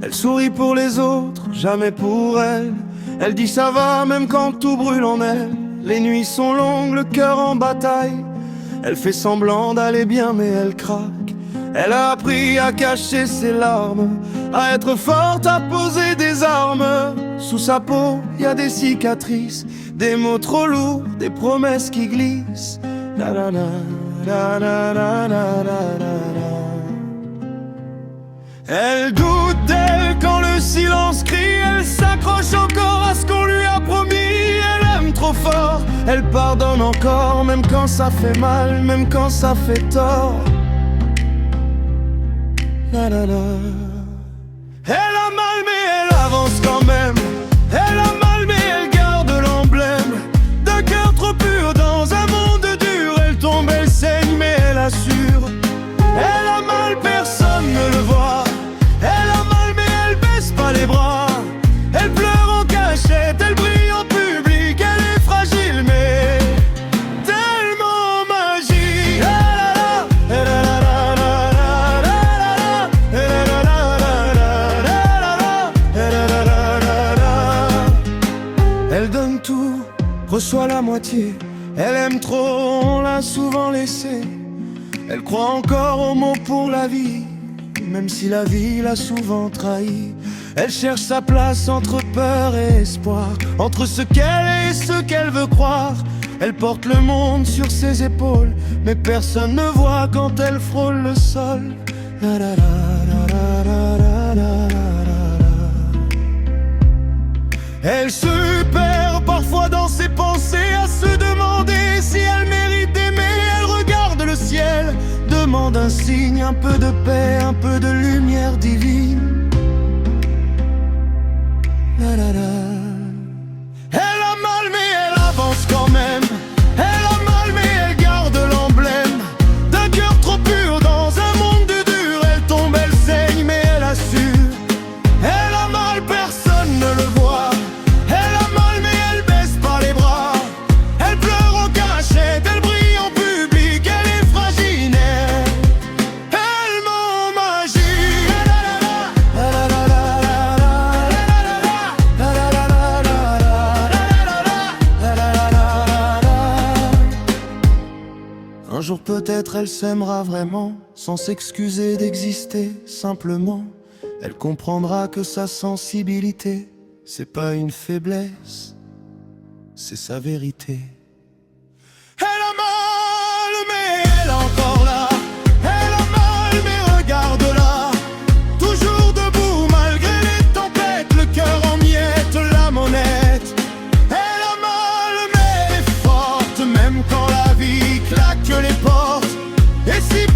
Elle sourit pour les autres, jamais pour elle. Elle dit ça va même quand tout brûle en elle. Les nuits sont longues, le cœur en bataille. Elle fait semblant d'aller bien mais elle craque. Elle a appris à cacher ses larmes, à être forte, à poser des armes. Sous sa peau, y a des cicatrices, des mots trop lourds, des promesses qui glissent. La la la, la la la la la la. Elle doute d'elle quand le silence crie. Elle s'accroche encore à ce qu'on lui a promis. Elle aime trop fort, elle pardonne encore, même quand ça fait mal, même quand ça fait tort. La la la. Elle a mal mais elle avance quand même. Elle a mal mais elle garde l'emblème d'un cœur trop pur dans un monde dur. Elle tombe, elle saigne mais elle assure. Elle a mal, personne ne le voit. Elle a mal mais elle baisse pas les bras. Elle pleure en cachette, elle brille en public. Elle est fragile mais tellement magique. Elle donne tout, reçoit la moitié. Elle aime trop, on l'a souvent laissée. Elle croit encore aux mots pour la vie, même si la vie l'a souvent trahi. Elle cherche sa place entre peur et espoir, entre ce qu'elle est et ce qu'elle veut croire. Elle porte le monde sur ses épaules, mais personne ne voit quand elle frôle le sol. La la la la la la la la la. Elle se perd parfois dans ses pensées, à se demander si elle mérite d'aimer. Elle regarde le ciel, demande un signe, un peu de paix, un peu de lumière divine. La la la. Elle a mal mais elle avance quand même. Elle a mal mais elle garde l'emblème d'un cœur trop pur dans un monde dur. Elle tombe, elle saigne mais elle assure. Elle a mal, personne ne le voit. Elle a mal mais elle baisse pas les bras. Elle pleure en cachette, elle brille en public. Elle est fragile, tellement magique. La la la la la la la la la la la. Un jour peut-être elle s'aimera vraiment, sans s'excuser d'exister simplement. Elle comprendra que sa sensibilité, c'est pas une faiblesse, c'est sa vérité. Elle a mal mais elle est encore là. Elle a mal mais regarde-la, toujours debout malgré les tempêtes. Le cœur en miettes, l'âme honnête. Elle a mal mais elle est forte, même quand la vie claque les portes. Et si